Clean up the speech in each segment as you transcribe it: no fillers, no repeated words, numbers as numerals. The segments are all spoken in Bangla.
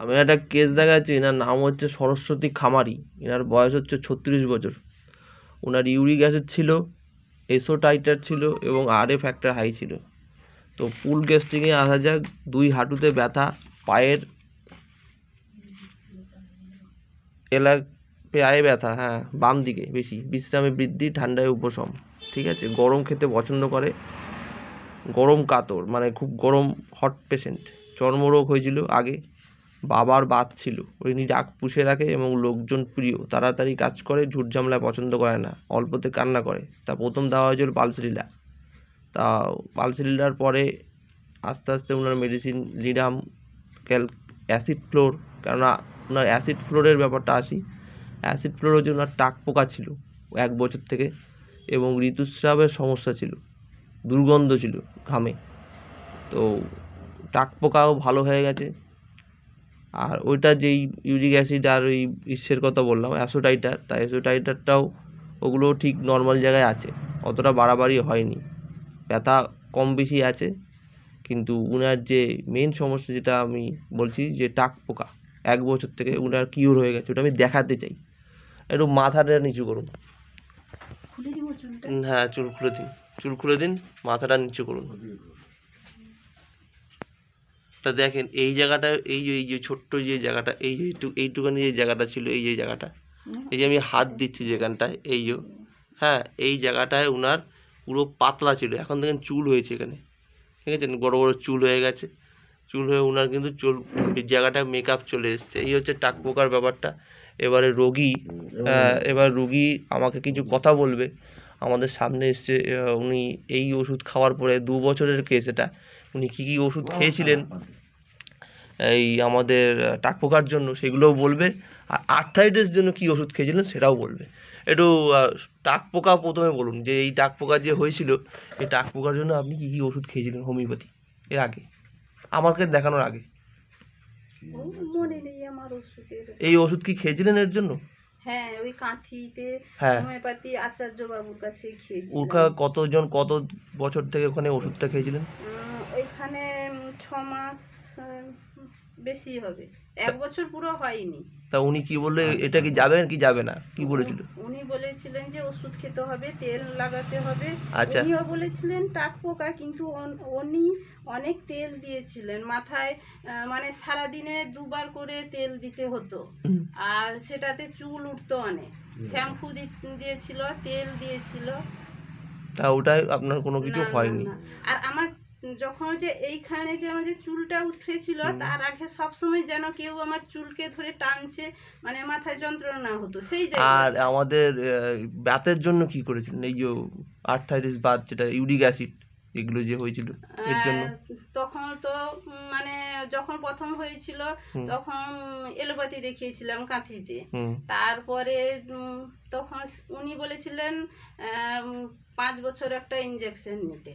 আমি একটা কেস দেখাচ্ছি, এনার নাম হচ্ছে সরস্বতী খামারি, এনার বয়স হচ্ছে 36 বছর। ওনার ইউরিক অ্যাসিড ছিল, এসো টাইটার ছিল এবং আরএ ফ্যাক্টর হাই ছিল। তো ফুল টেস্টিংয়ে আসা যাক। 2 হাঁটুতে ব্যথা, পায়ের পায়ে ব্যথা, হ্যাঁ বাম দিকে বেশি, বিশ্রামে বৃদ্ধি, ঠান্ডায় উপশম। ঠিক আছে, গরম খেতে পছন্দ করে, গরম কাতর মানে খুব গরম, হট পেশেন্ট। চর্মরোগ হয়েছিল আগে, বাবার বাত ছিল, উনি রাগ পুষে রাখে এবং লোকজন প্রিয়, তাড়াতাড়ি কাজ করে, ঝুট ঝামেলা পছন্দ করে না, অল্পতে কান্না করে। তা প্রথম দেওয়া হয়েছিল পালসিলিলা। তা পালসিলিলার পরে আস্তে আস্তে ওনার মেডিসিন লিডাম, অ্যাসিড ফ্লোর, কেননা ওনার অ্যাসিড ফ্লোরের ব্যাপারটা আসি। অ্যাসিড ফ্লোর হচ্ছে ওনার টাক পোকা ছিল 1 বছর থেকে, এবং ঋতুস্রাবের সমস্যা ছিল, দুর্গন্ধ ছিল ঘামে। তো টাক পোকাও ভালো হয়ে গেছে। আর ওইটা যেই ইউরিক অ্যাসিড আর ওই ইসের কথা বললাম অ্যাসোটাইটার, তা অ্যাসোটাইটারটাও ওগুলোও ঠিক নর্মাল জায়গায় আছে, অতটা বাড়াবাড়ি হয়নি, ব্যথা কম বেশি আছে। কিন্তু উনার যে মেন সমস্যা যেটা আমি বলছি যে টাক পোকা 1 বছর থেকে উনার কিওর হয়ে গেছে, ওটা আমি দেখাতে চাই। একটু মাথাটা নিচু করুন। হ্যাঁ, চুল খুলে দিন, মাথাটা নিচু করুন। তা দেখেন এই জায়গাটা, এই যে ছোট্ট যে জায়গাটা, এইটুখানি যে জায়গাটা ছিল, এই যে জায়গাটা, এই যে আমি হাত দিচ্ছি যেখানটায়, এই যে, হ্যাঁ এই জায়গাটায় উনার পুরো পাতলা ছিল, এখন দেখেন চুল হয়েছে এখানে, ঠিক আছে, বড় বড় চুল হয়ে গেছে। চুল হয়ে উনার কিন্তু এই জায়গাটায় মেকআপ চলে এসছে। এই হচ্ছে টাক পোকার ব্যাপারটা। এবারে রোগী আমাকে কিছু কথা বলবে, আমাদের সামনে এসছে। উনি এই ওষুধ খাওয়ার পরে 2 বছরের কেস এটা, উনি কী কী ওষুধ খেয়েছিলেন এই আমাদের টাক পোকার জন্য সেগুলোও বলবে, আর আর্থ্রাইটিস জন্য কী ওষুধ খেয়েছিলেন সেটাও বলবে। একটু টাক পোকা প্রথমে বলুন, যে এই টাক পোকা যে হয়েছিল, এই টাক পোকার জন্য আপনি কী কী ওষুধ খেয়েছিলেন হোমিওপ্যাথি এর আগে, আমাকে দেখানোর আগে? মনে নেই আমার ওষুধের। এই ওষুধ কি খেয়েছিলেন এর জন্য? হ্যাঁ, ওই কাঁথিতে হ্যাঁ, হোমিওপ্যাথি আচার্য বাবুর কাছে খেয়েছিলাম। ওটা কত বছর থেকে ওখানে ওষুধটা খেয়েছিলেন? ওইখানে 6 মাস, বেশি হবে, 1 বছর পুরো হয়নি। তা উনি কি বললে, এটা কি যাবেন কি যাবে না, কি বলেছিল? উনি বলেছিলেন যে ওষুধ খেতে হবে, তেল লাগাতে হবে। আচ্ছা। উনিও বলেছিলেন টাক পোকা, কিন্তু উনি অনেক তেল দিয়েছিলেন মাথায়, মানে সারাদিনে 2 বার করে তেল দিতে হতো। হুম। আর সেটাতে চুল উঠতো অনেক। শ্যাম্পু দিয়েছিল, তেল দিয়েছিল। তা ওটাই আপনার কোনো কিছু না না হয়নি? না। আর আমার যখন যে এইখানে যে আমার যে চুলটা উঠেছিল, তার আগে সবসময় যেন কেউ আমার চুলকে ধরে টানছে, মানে মাথায় যন্ত্রণা হতো সেই আর জায়গায়। আমাদের বাতের জন্য কি করেছিলেন, এই যে আর্থ্রাইটিস বাত, যেটা ইউরিক অ্যাসিড এগুলো যে হয়েছিল এর জন্য? তখন তো মানে যখন প্রথম হয়েছিল হুম। তখন এলোপ্যাথি দেখিয়েছিলাম কাঁথিতে। হুম। তারপরে তখন উনি বলেছিলেন 5 বছর একটা ইঞ্জেকশন নিতে।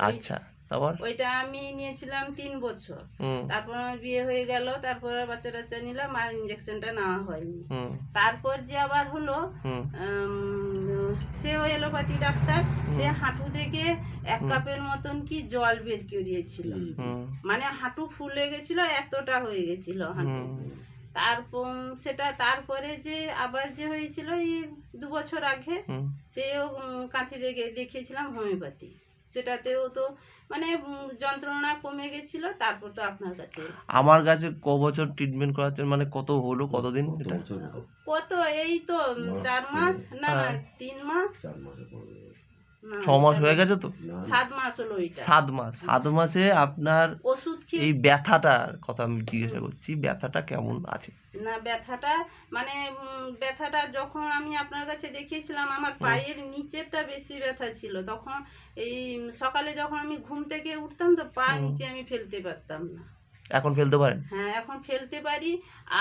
আচ্ছা, তারপর? ওইটা আমি নিয়েছিলাম 3 বছর। হুম। তারপর আমার বিয়ে হয়ে গেল, তারপর আর বাচ্চা টাচ্চা নিলাম, আর ইঞ্জেকশনটা নেওয়া হয়নি। হুম। তারপর যে আবার হলো, হুম। সেও এলোপ্যাথি ডাক্তার, সে হাঁটু থেকে 1 কাপের মতন কি জল বের করিয়েছিল। মানে হাঁটু ফুলে গেছিল, এতটা হয়ে গেছিল হাঁটু। তারপর সেটা, তারপরে যে আবার যে হয়েছিল এই 2 বছর আগে, সেও কাঁথি দেখিয়েছিলাম হোমিওপ্যাথি। সেটাতেও তো মানে যন্ত্রণা কমে গেছিল। তারপর তো আপনার কাছে। আমার কাছে ক বছর ট্রিটমেন্ট করাচ্ছেন, মানে কত হলো, কতদিন এটা? কত, এই তো 4 মাস, না না 3 মাস, 6 মাস হয়ে গেছে তো? 7 মাস হলো এটা। 7 মাস। 7 মাসে আপনার ওষুধ খেয়ে এই ব্যথাটার কথা আমি জিজ্ঞাসা করছি, ব্যথাটা কেমন আছে? না, ব্যথাটা মানে ব্যথাটা যখন আমি আপনার কাছে দেখিয়েছিলাম, আমার পায়ের নিচেরটা বেশি ব্যথা ছিল। তখন এই সকালে যখন আমি ঘুম থেকে উঠতাম, তো পা নিচে আমি ফেলতে পারতাম না। এখন ফেলতে পারেন? হ্যাঁ, এখন ফেলতে পারি।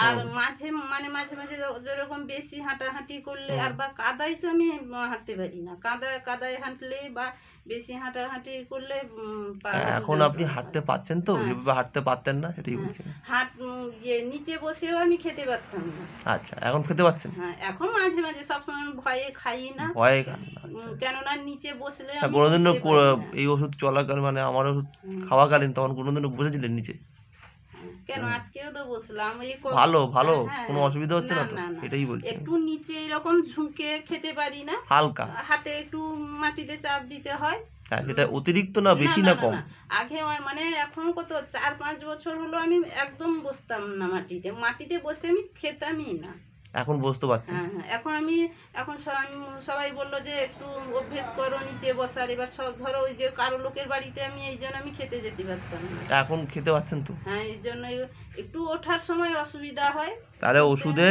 আর মাঝে মাঝে যেরকম বেশি হাঁটাহাঁটি করলে, আর বা কাদায় তো আমি হাঁটতে পারি না। কাদায় হাঁটলে বা বেশি হাঁটাহাঁটি করলে এখন আপনি হাঁটতে পারছেন তো? যেভাবে হাঁটতে পারতেন না সেটাই বলছি। নিচে বসেও আমি খেতে পারতাম না। আচ্ছা, এখন খেতে পারছেন? হ্যাঁ, এখন মাঝে মাঝে, সবসময় ভয়ে খাই না। ভয়ে খান না? কেননা নিচে বসলে আমি কোনোদিনও উঠতে পারি না। এই ওষুধ চলাকালীন, মানে আমার ওষুধ খাওয়াকালীন তখন কোনোদিনও বসেছিলেন নিচে? কেন আজকেও তো বসলাম ভালো ভালো, হ্যাঁ, কোনো অসুবিধা হচ্ছে না তো? এটাই বলছি একটু নিচে এরকম ঝুঁকে খেতে পারি না, হালকা। হাতে একটু মাটিতে চাপ দিতে হয়। হ্যাঁ, সেটা অতিরিক্ত না, বেশি না কম? আগে মানে এখন কত 4-5 বছর হলো আমি একদম বসতাম না মাটিতে, মাটিতে বসে আমি খেতামই না। এখন বসতে পারছি? হ্যাঁ হ্যাঁ, এখন সবাই বললো যে একটু অভ্যেস করো নিচে বসার। এবার সব ধরো ওই যে কারো লোকের বাড়িতে আমি এই জন্য আমি খেতে যেতে পারতাম না। এখন খেতে পাচ্ছেন তো? হ্যাঁ, এই জন্য একটু ওঠার সময় অসুবিধা হয়। তাহলে ওষুধে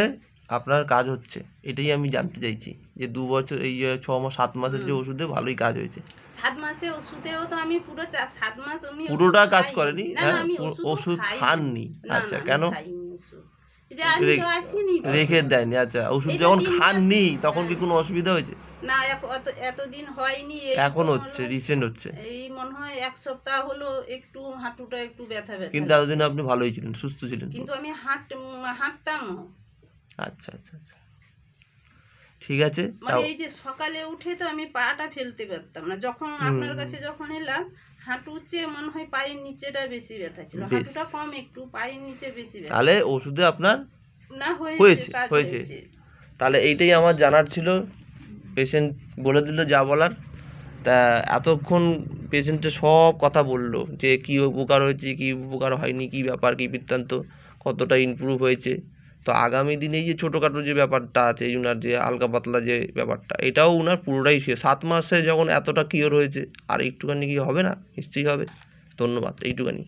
আপনার কাজ হচ্ছে, এটাই আমি জানতে চাইছি, যে 2 বছর এই 6-7 মাসের যে ওষুধে ভালোই কাজ হয়েছে। 7 মাসে ওষুধেও তো আমি পুরো 7 মাস আমি পুরোটা কাজ করেনি? না, হ্যাঁ, আমি ওষুধ খাননি? আচ্ছা, আমি কেন? খাইনি ওষুধ। যে আমি তো আসিনি তো। রেখে দেয়নি? আচ্ছা, ওষুধ এই তো যখন 3 মাস। খাননি তখন কি কোনো অসুবিধা হয়েছে? না, এতদিন হয়নি। এখন হচ্ছে, রিসেন্ট হচ্ছে। এই মনে হয় 1 সপ্তাহ হলো একটু হাঁটুটা একটু ব্যথা ব্যথা। কিন্তু এতদিন আপনি ভালোই ছিলেন, সুস্থ ছিলেন। কিন্তু আমি হাঁটতাম। আচ্ছা আচ্ছা আচ্ছা, ঠিক আছে। মানে এই যে সকালে উঠে তো আমি পাটা ফেলতে পারতাম না। যখন আপনার কাছে যখন এলাম, হাঁটুর চেয়ে মনে হয় পায়ের নিচেটা বেশি ব্যথা ছিল, হাঁটুটা কম, একটু পায়ের নিচে বেশি ব্যথা। তাহলে ওষুধে আপনার না হয়েছে। তাহলে এইটাই আমার জানার ছিল, পেশেন্ট বলে দিল যা বলার। তা এতক্ষণ পেশেন্টের সব কথা বললো, যে কী উপকার হয়েছে, কী উপকার হয়নি, কী ব্যাপার, কী বৃত্তান্ত, কতটা ইমপ্রুভ হয়েছে। তো আগামী দিনে এই যে ছোটোখাটো যে ব্যাপারটা আছে, এই উনার যে হালকা পাতলা যে ব্যাপারটা, এটাও উনার পুরোটাই 7 মাসে যখন এতটা কিওর হয়েছে, আর একটুখানি কি হবে না? নিশ্চয়ই হবে। ধন্যবাদ, এইটুখানি।